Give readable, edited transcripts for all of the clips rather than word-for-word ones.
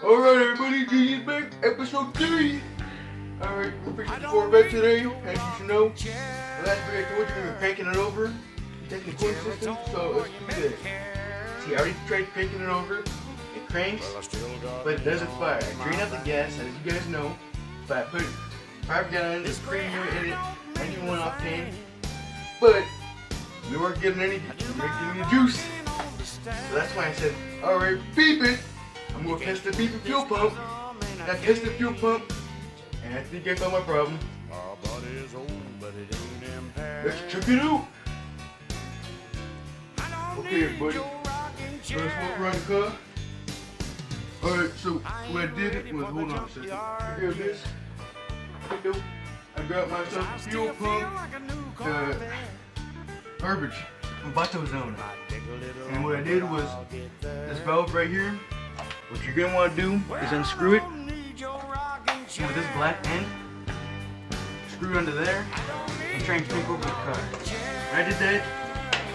Alright everybody, GG's back, episode 3. Alright, we're fixing the Corvette today, as you should know. Last week I told you we were cranking it over, testing the cooling system, so let's do this. See, I already tried cranking it over, it cranks, but it doesn't fire. I drained out the gas, as you guys know, but I put 5 gallons of premium in it, 91 octane, but we weren't getting any juice. So that's why I said, alright, beep it. I'm going to test the beeping fuel pump. I tested the fuel pump, and I think I found my problem. Let's check it out. Okay, everybody. Let's walk around the car. Alright, so what I did was, hold on a second. Here it is. I got myself a fuel pump, garbage from Bato Zone. And what I did was, this valve right here, what you're going to want to do is unscrew it with this black end, screw it under there, and try and crank over the car. When I did that,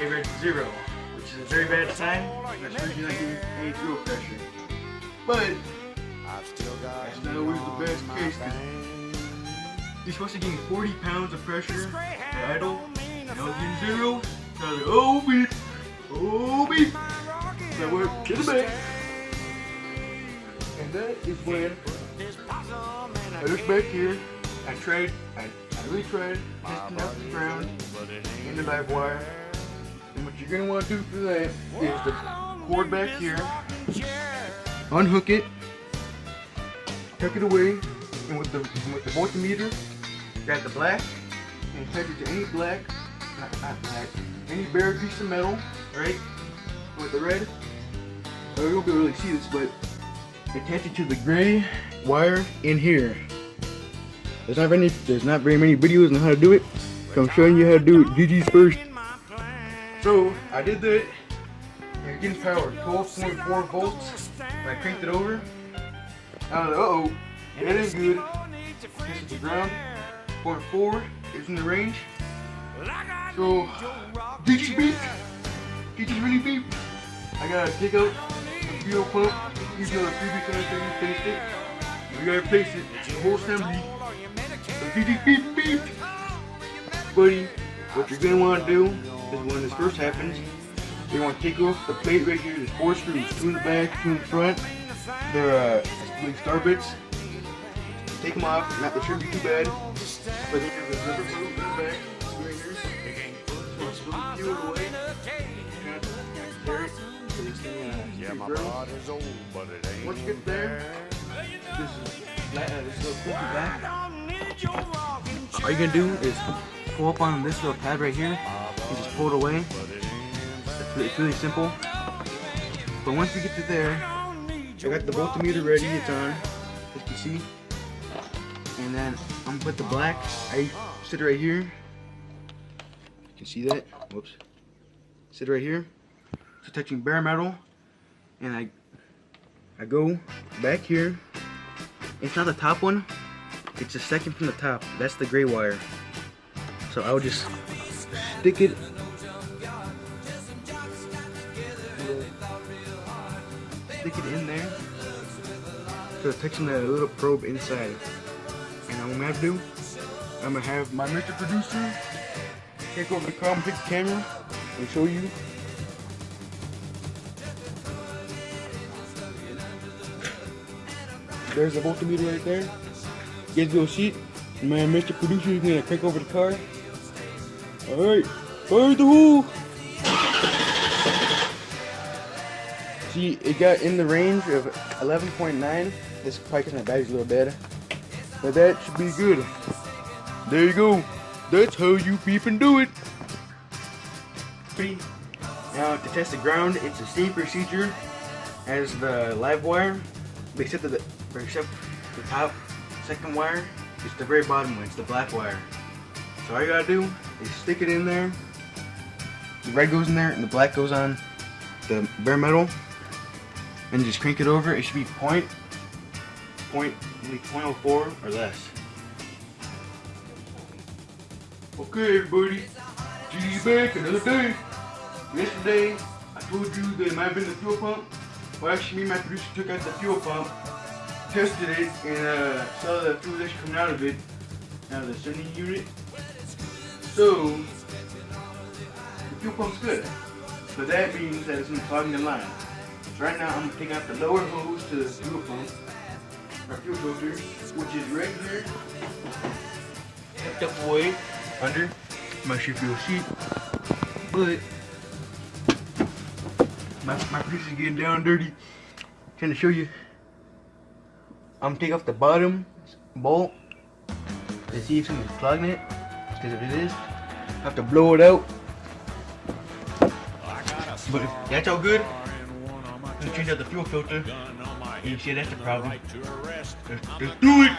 it read 0, which is a very bad sign. That's usually not getting any fuel pressure. But that's not always the best case, because you're supposed to gain 40 pounds of pressure at idle, and I was getting 0. So I was like, oh beep, oh beep. So I went to the back. And that is when I looked back here. I really tried testing out the ground and the live wire. And what you're going to want to do for that is the cord back here, unhook it, tuck it away, and with the voltmeter, grab the black and attach it to any black, not black, any bare piece of metal, right? With the red, you won't be able to really see this, but attach it to the gray wire in here. There's not very many videos on how to do it, so I'm showing you how to do it. GG's first. So I did that. You're getting power, 12.4 volts. I cranked it over. I was like, uh-oh, that ain't good. Tested the ground. 0.4 is in the range. So GG beep. GG's really beep. I gotta take out the fuel pump. You know the previous time you finished it. We gotta replace it. The whole assembly. So GG beep beep. Buddy, what you're gonna want to do is when this first happens, you want to take off the plate right here. There's 4 screws, 2 in the back, 2 in the front. They're like star bits. Take them off. Not they shouldn't be too bad. But then there's another screw in the back. Right here. So screw the fuel away. Tear it. Yeah, my bod is old, but it ain't. Once you get there, this little clip back. All you're gonna do is pull up on this little pad right here and just pull it away. It's really simple. But once you get to there, I got the voltmeter ready. It's on, as you can see. And then I'm gonna put the black. I sit right here. You can see that. Whoops. Sit right here. So touching bare metal, and I go back here. It's not the top one, it's the second from the top. That's the gray wire. So I would just stick it in there. So it's touching the little probe inside. And what I'm gonna have to do, I'm gonna have my Mr. Producer take over the car and pick the camera and show you. There's the voltmeter right there. You guys go see it. My Mr. Producer is gonna crank over the car. Alright, fire the hole! See, it got in the range of 11.9. This is probably because my battery's a little dead. But that should be good. There you go. That's how you beep and do it. Now to test the ground, it's the same procedure as the live wire, except the top second wire. It's the very bottom one. It's the black wire. So all you gotta do is stick it in there. The red goes in there and the black goes on the bare metal, and just crank it over. It should be 0.04 or less. Okay, everybody, GG's back another day. Yesterday, I told you that it might have been the fuel pump. Well, actually, me and my producer took out the fuel pump tested it and saw the fuel that's coming out of it, out of the sending unit. So the fuel pump's good. So that means that it's unclogging the line. So right now I'm gonna take out the lower hose to the fuel pump, our fuel filter, which is right here, tucked up away under. I'm not sure if you'll see, but my piece is getting down dirty. Trying to show you. I'm gonna take off the bottom bolt to see if something's clogging it. Because if it is, I have to blow it out. But if that's all good, I'm gonna change out the fuel filter. And you see that's the problem. Let's do it!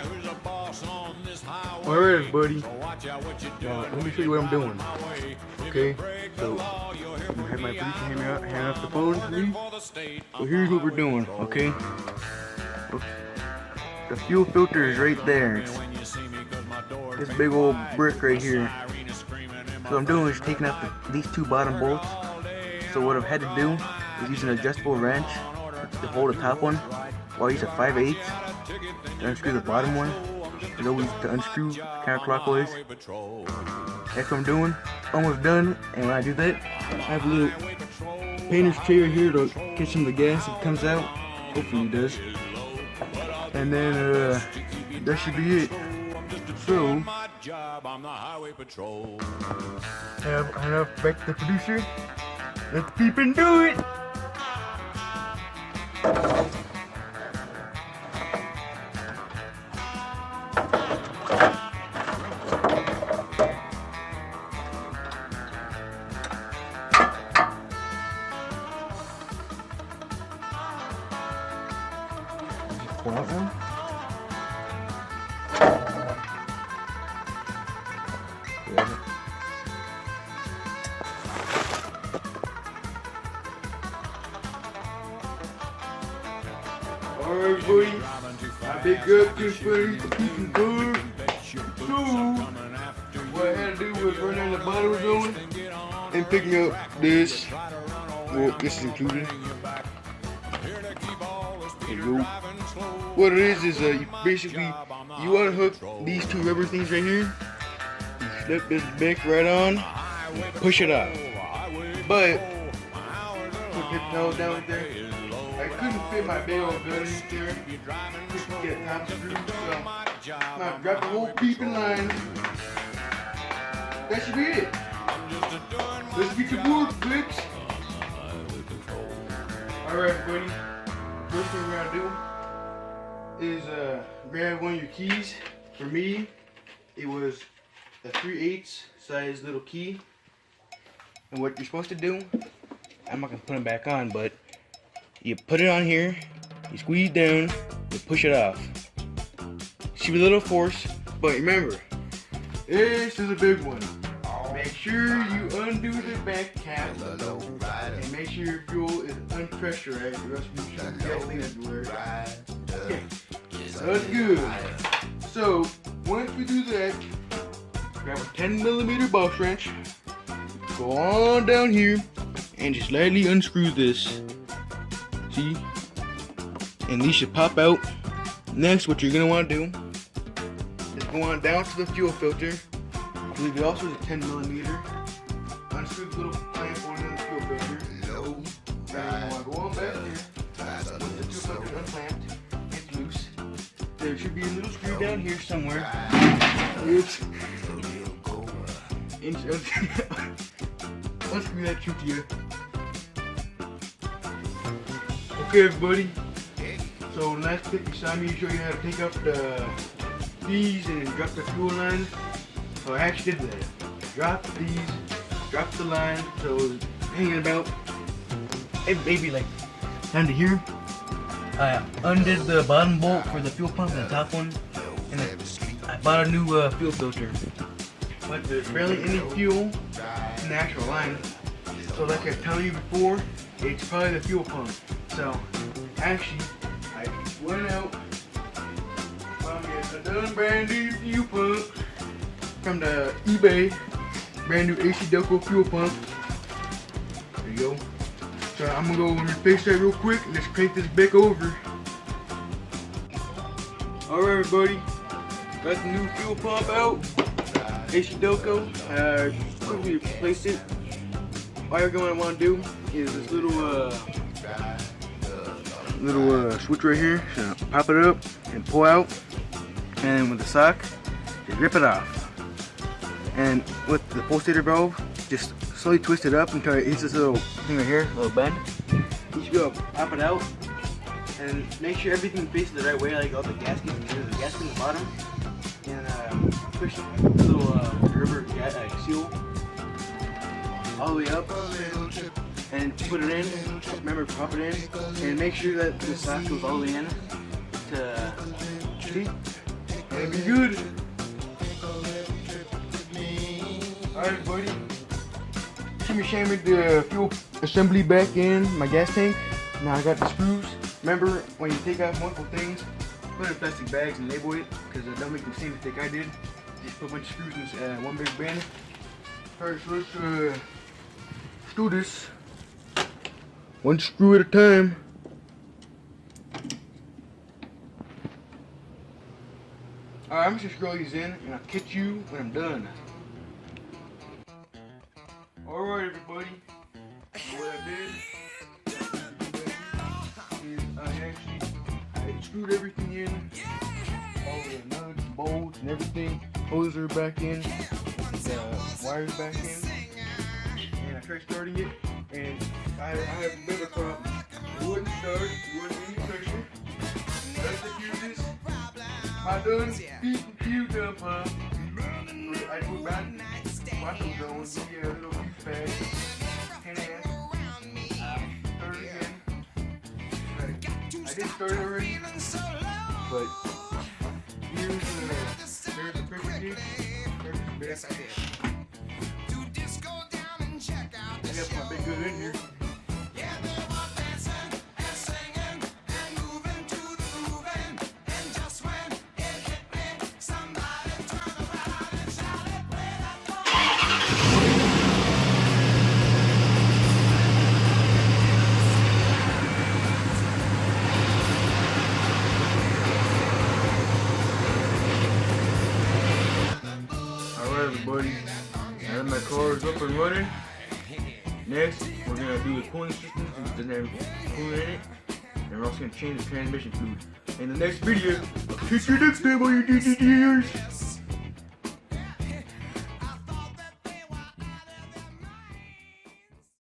Alright, buddy. Now, let me show you what I'm doing. Okay, so I'm gonna have my producer hand off the phone to me. So here's what we're doing, okay? The fuel filter is right there. It's this big old brick right here. So what I'm doing is taking out these two bottom bolts. So what I've had to do is use an adjustable wrench to hold the top one, while I use a 5/8 to unscrew the bottom one. It's always to unscrew counterclockwise. That's what I'm doing. Almost done. And when I do that, I have a little painter's chair here to catch some of the gas if it comes out. Hopefully it does. And then that should be it. So have enough back to the producer. Let's keep and do it. Pull out one. Alright, buddy. I big up this buddy for keeping good. So, what I had to do was run down the bottom zone and picking up this. Well, this is included. There you go. What it is you basically you unhook these two rubber things right here. You slip this back right on and push it out. But put the pedal down there. I couldn't fit my big old gun in there. Couldn't get top screw, so I'm gonna grab the whole peeping line. That should be it. Let's get to work, Blix. Alright, buddy. First thing we're gonna do is grab one of your keys. For me, it was a 3/8 size little key. And what you're supposed to do, I'm not gonna put them back on, but you put it on here, you squeeze down, you push it off. Should be a little force, but remember, this is a big one. Make sure you undo the back cap and make sure your fuel is unpressurized, or else you should be gasoline everywhere. Okay, that's good. So once we do that, grab a 10mm boss wrench, go on down here, and just lightly unscrew this. See? And these should pop out. Next, what you're gonna want to do is go on down to the fuel filter. I believe it also is a 10mm. Unscrew the little clamp on the fuel filter. Now you want to go on back there. With the fuel filter unclamped, it's loose. There should be a little screw down here somewhere. Oops. Unscrew that truth here. Okay, everybody. So last clip you saw me show you how to take up the these and drop the fuel line. So I actually did that. Dropped these, dropped the line, so it was hanging about maybe like down to here. I undid the bottom bolt for the fuel pump and the top one, and I bought a new fuel filter. But there's barely any fuel in the actual line. So like I was telling you before, it's probably the fuel pump. So actually, I went out, found me a done brand new fuel pump from the eBay, brand new AC Delco fuel pump. There you go. So I'm gonna go and replace that real quick. Let's crank this back over. Alright everybody, got the new fuel pump out. AC Delco, quickly replaced it. All you're going to want to do is this little switch right here. So pop it up and pull out, and then with the sock, just rip it off. And with the pulsator valve, just slowly twist it up until it hits this little thing right here, little bend. You should go pop it out, and make sure everything faces the right way, like all the gaskets. There's a gasket in the bottom, and push the little rubber seal all the way up, and put it in. Remember, pop it in, and make sure that the sock goes all the way in to see. It'll be good. Alright, buddy. See me shamming the fuel assembly back in my gas tank. Now I got the screws. Remember, when you take out multiple things, put it in plastic bags and label it, because don't make the same mistake I did. Just put a bunch of screws in one big bin. Alright, so let's do this. One screw at a time. Alright, I'm just gonna screw these in, and I'll catch you when I'm done. Alright everybody, what I did is I screwed everything in, all the nuts and bolts and everything, hoses are back in, the wires back in, and I tried starting it, and I have a bit of a problem. It wouldn't start, it wouldn't any pressure. That's the fuses. I done beat the fuse up, I put back washing going with the little fuse pad, and started again. I did start it already, but here's the pressure gauge. There's the base. I got my big good in here. Everybody, now that my car is up and running, next we're gonna do the cooling system since it doesn't have coolant in it, and we're also gonna change the transmission fluid. In the next video, I'll catch you next time, all you DDDers.